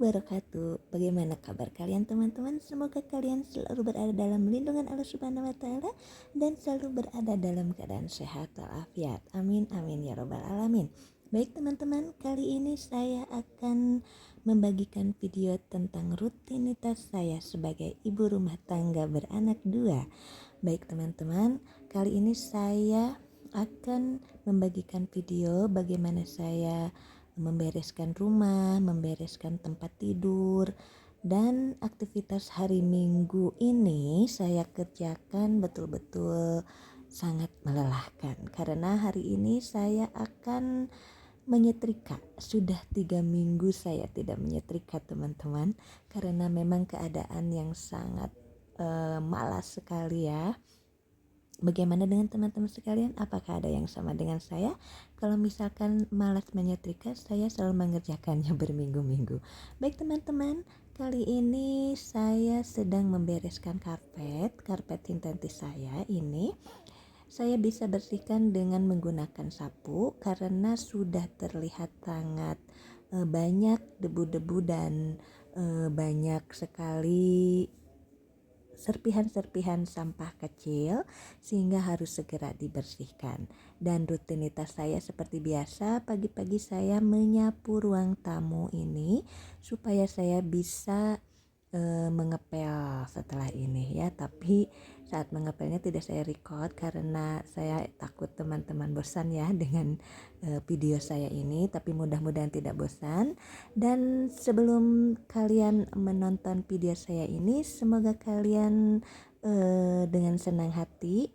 wabarakatuh. Bagaimana kabar kalian teman-teman? Semoga kalian selalu berada dalam lindungan Allah Subhanahu wa taala dan selalu berada dalam keadaan sehat walafiat. Amin amin ya robbal alamin. Baik teman-teman, kali ini saya akan membagikan video tentang rutinitas saya sebagai ibu rumah tangga beranak dua. Baik teman-teman, kali ini saya akan membagikan video bagaimana saya membereskan rumah, membereskan tempat tidur, dan aktivitas hari Minggu ini saya kerjakan betul-betul sangat melelahkan karena hari ini saya akan menyetrika. Sudah 3 minggu saya tidak menyetrika teman-teman, karena memang keadaan yang sangat malas sekali ya. Bagaimana dengan teman-teman sekalian? Apakah ada yang sama dengan saya? Kalau misalkan malas menyetrika, saya selalu mengerjakannya berminggu-minggu. Baik teman-teman, kali ini saya sedang membereskan karpet sintetis saya ini. Saya bisa bersihkan dengan menggunakan sapu karena sudah terlihat sangat banyak debu-debu dan banyak sekali serpihan-serpihan sampah kecil sehingga harus segera dibersihkan. Dan rutinitas saya seperti biasa, pagi-pagi saya menyapu ruang tamu ini supaya saya bisa mengepel setelah ini ya. Tapi saat mengepelnya tidak saya record karena saya takut teman-teman bosan ya dengan video saya ini, tapi mudah-mudahan tidak bosan. Dan sebelum kalian menonton video saya ini, semoga kalian dengan senang hati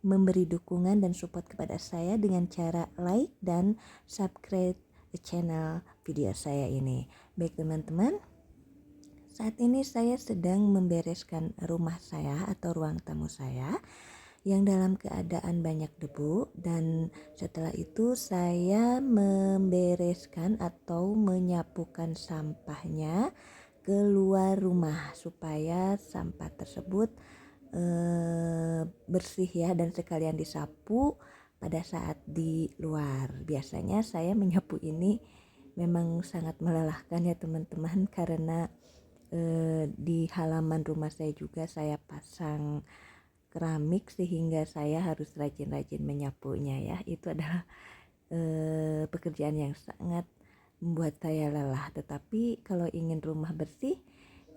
memberi dukungan dan support kepada saya dengan cara like dan subscribe channel video saya ini. Baik teman-teman, saat ini saya sedang membereskan rumah saya atau ruang tamu saya yang dalam keadaan banyak debu, dan setelah itu saya membereskan atau menyapukan sampahnya keluar rumah supaya sampah tersebut bersih ya, dan sekalian disapu pada saat di luar. Biasanya saya menyapu ini memang sangat melelahkan ya teman-teman, karena di halaman rumah saya juga saya pasang keramik sehingga saya harus rajin-rajin menyapunya ya. Itu adalah pekerjaan yang sangat membuat saya lelah. Tetapi kalau ingin rumah bersih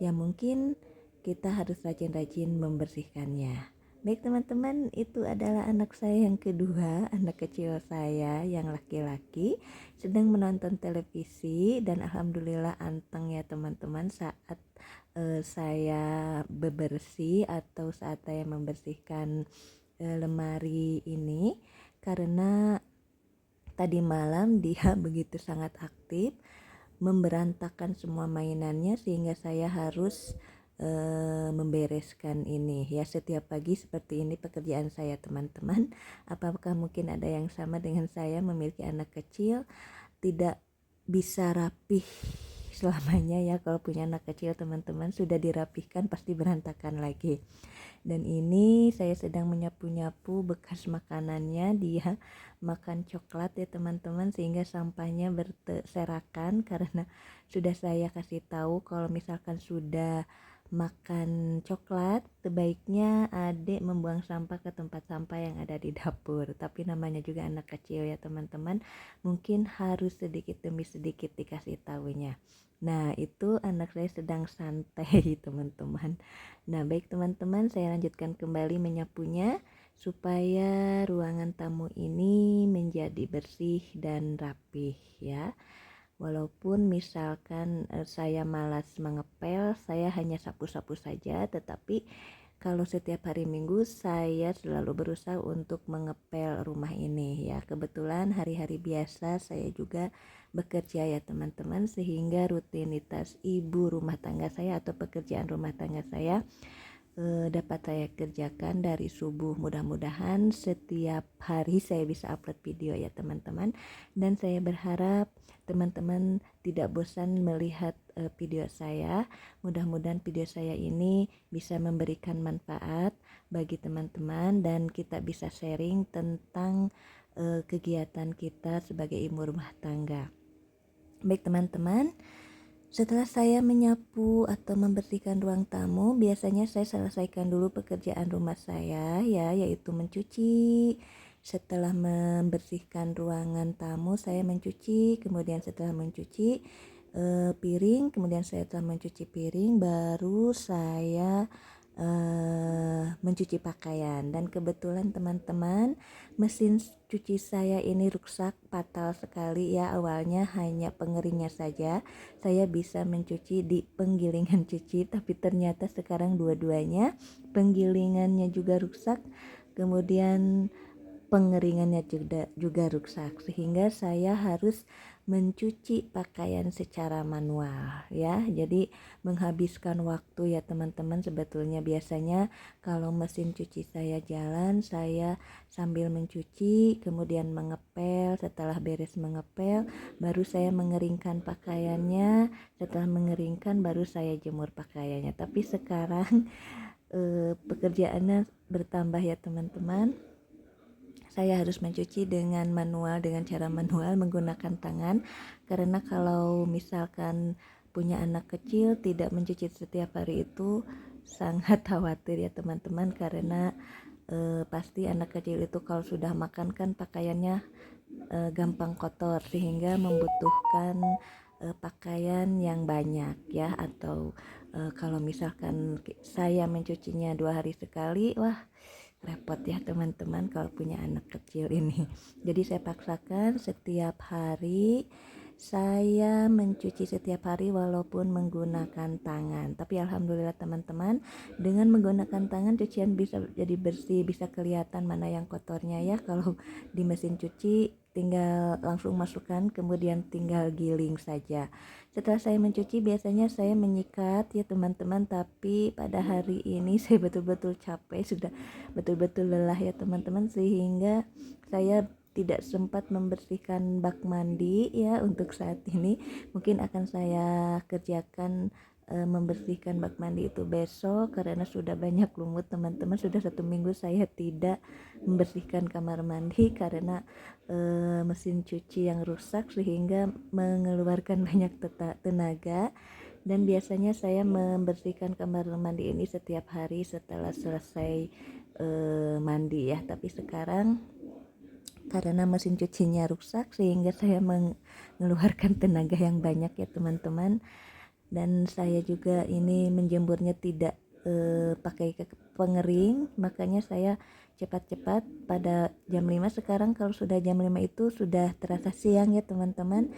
ya mungkin kita harus rajin-rajin membersihkannya. Baik teman-teman, itu adalah anak saya yang kedua, anak kecil saya yang laki-laki sedang menonton televisi, dan alhamdulillah anteng ya teman-teman saat saya bebersih atau saat saya membersihkan lemari ini, karena tadi malam dia begitu sangat aktif memberantakan semua mainannya sehingga saya harus membereskan ini ya. Setiap pagi seperti ini pekerjaan saya teman-teman. Apakah mungkin ada yang sama dengan saya, memiliki anak kecil tidak bisa rapih selamanya ya. Kalau punya anak kecil teman-teman, sudah dirapihkan pasti berantakan lagi. Dan ini saya sedang menyapu-nyapu bekas makanannya. Dia makan coklat ya teman-teman, sehingga sampahnya berserakan karena sudah saya kasih tahu kalau misalkan sudah makan coklat sebaiknya adik membuang sampah ke tempat sampah yang ada di dapur. Tapi namanya juga anak kecil ya teman-teman, mungkin harus sedikit demi sedikit dikasih tahunya. Nah itu anak saya sedang santai teman-teman. Nah baik teman-teman, saya lanjutkan kembali menyapunya supaya ruangan tamu ini menjadi bersih dan rapih ya. Walaupun misalkan saya malas mengepel, saya hanya sapu-sapu saja, tetapi kalau setiap hari Minggu saya selalu berusaha untuk mengepel rumah ini ya. Kebetulan hari-hari biasa saya juga bekerja ya teman-teman, sehingga rutinitas ibu rumah tangga saya atau pekerjaan rumah tangga saya dapat saya kerjakan dari subuh. Mudah-mudahan setiap hari saya bisa upload video ya teman-teman, dan saya berharap teman-teman tidak bosan melihat video saya. Mudah-mudahan video saya ini bisa memberikan manfaat bagi teman-teman dan kita bisa sharing tentang kegiatan kita sebagai ibu rumah tangga. Baik teman-teman, Setelah saya menyapu atau membersihkan ruang tamu, biasanya saya selesaikan dulu pekerjaan rumah saya ya, yaitu mencuci. Setelah membersihkan ruangan tamu, saya mencuci, kemudian setelah mencuci piring, kemudian setelah mencuci piring baru saya mencuci pakaian. Dan kebetulan teman-teman, mesin cuci saya ini rusak fatal sekali ya. Awalnya hanya pengeringnya saja, saya bisa mencuci di penggilingan cuci, tapi ternyata sekarang dua-duanya, penggilingannya juga rusak, kemudian pengeringannya juga rusak, sehingga saya harus mencuci pakaian secara manual ya. Jadi menghabiskan waktu ya teman-teman. Sebetulnya biasanya kalau mesin cuci saya jalan, saya sambil mencuci, kemudian mengepel. Setelah beres mengepel, baru saya mengeringkan pakaiannya. Setelah mengeringkan, baru saya jemur pakaiannya. Tapi sekarang pekerjaannya bertambah ya teman-teman. Saya harus mencuci dengan manual, dengan cara manual menggunakan tangan, karena kalau misalkan punya anak kecil tidak mencuci setiap hari itu sangat khawatir ya teman-teman, karena pasti anak kecil itu kalau sudah makan kan pakaiannya gampang kotor, sehingga membutuhkan pakaian yang banyak ya. Atau kalau misalkan saya mencucinya 2 hari sekali, wah repot ya teman-teman kalau punya anak kecil ini. Jadi saya paksakan setiap hari saya mencuci setiap hari walaupun menggunakan tangan. Tapi alhamdulillah teman-teman, dengan menggunakan tangan cucian bisa jadi bersih, bisa kelihatan mana yang kotornya ya. Kalau di mesin cuci tinggal langsung masukkan, kemudian tinggal giling saja. Setelah saya mencuci, biasanya saya menyikat ya teman-teman, tapi pada hari ini saya betul-betul capek, sudah betul-betul lelah ya teman-teman, sehingga saya tidak sempat membersihkan bak mandi ya untuk saat ini. Mungkin akan saya kerjakan membersihkan bak mandi itu besok, karena sudah banyak lumut teman-teman. Sudah 1 minggu saya tidak membersihkan kamar mandi karena mesin cuci yang rusak, sehingga mengeluarkan banyak tenaga. Dan biasanya saya membersihkan kamar mandi ini setiap hari setelah selesai mandi ya. Tapi sekarang karena mesin cucinya rusak, sehingga saya mengeluarkan tenaga yang banyak ya teman-teman. Dan saya juga ini menjemurnya tidak pakai pengering, makanya saya cepat-cepat pada jam 5. Sekarang kalau sudah jam 5 itu sudah terasa siang ya teman-teman,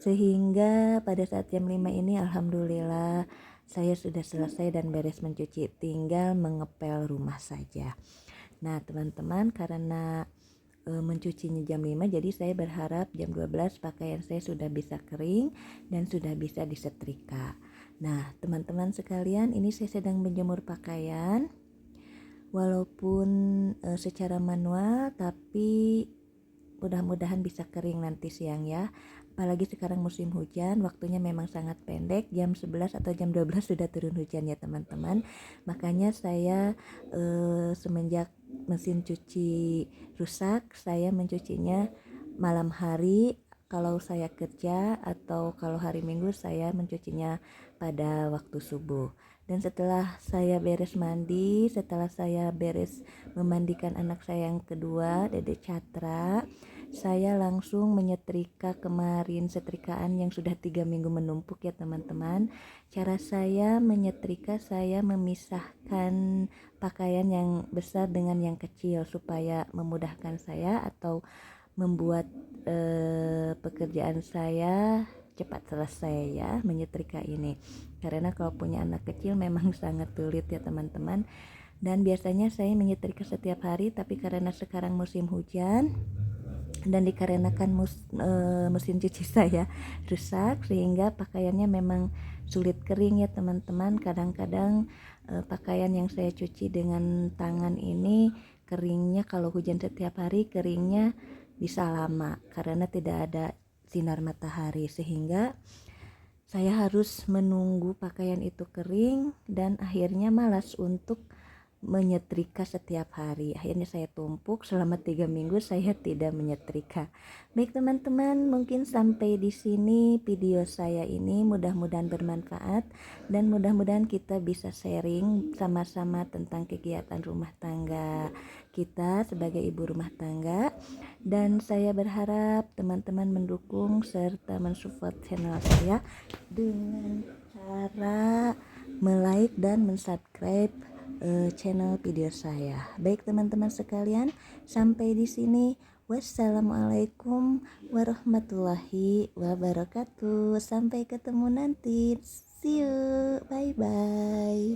sehingga pada saat jam 5 ini alhamdulillah saya sudah selesai dan beres mencuci, tinggal mengepel rumah saja. Nah teman-teman, karena mencucinya jam 5, jadi saya berharap jam 12 pakaian saya sudah bisa kering dan sudah bisa disetrika. Nah teman-teman sekalian, ini saya sedang menjemur pakaian walaupun secara manual, tapi mudah-mudahan bisa kering nanti siang ya. Apalagi sekarang musim hujan, waktunya memang sangat pendek, jam 11 atau jam 12 sudah turun hujan ya teman-teman. Makanya saya semenjak mesin cuci rusak, saya mencucinya malam hari kalau saya kerja, atau kalau hari Minggu saya mencucinya pada waktu subuh. Dan setelah saya beres mandi, setelah saya beres memandikan anak saya yang kedua, Dedek Catra, saya langsung menyetrika kemarin setrikaan yang sudah 3 minggu menumpuk ya teman-teman. Cara saya menyetrika, saya memisahkan pakaian yang besar dengan yang kecil supaya memudahkan saya atau membuat pekerjaan saya cepat selesai ya, menyetrika ini. Karena kalau punya anak kecil memang sangat sulit ya teman-teman. Dan biasanya saya menyetrika setiap hari, tapi karena sekarang musim hujan dan dikarenakan mesin cuci saya rusak, sehingga pakaiannya memang sulit kering ya teman-teman. Kadang-kadang pakaian yang saya cuci dengan tangan ini keringnya, kalau hujan setiap hari, keringnya bisa lama karena tidak ada sinar matahari, sehingga saya harus menunggu pakaian itu kering dan akhirnya malas untuk menyetrika setiap hari. Akhirnya saya tumpuk selama 3 minggu saya tidak menyetrika. Baik teman-teman, mungkin sampai di sini video saya ini, mudah-mudahan bermanfaat dan mudah-mudahan kita bisa sharing sama-sama tentang kegiatan rumah tangga kita sebagai ibu rumah tangga. Dan saya berharap teman-teman mendukung serta mensupport channel saya dengan cara like dan subscribe channel video saya. Baik teman-teman sekalian, sampai di sini. Wassalamualaikum warahmatullahi wabarakatuh. Sampai ketemu nanti. See you. Bye bye.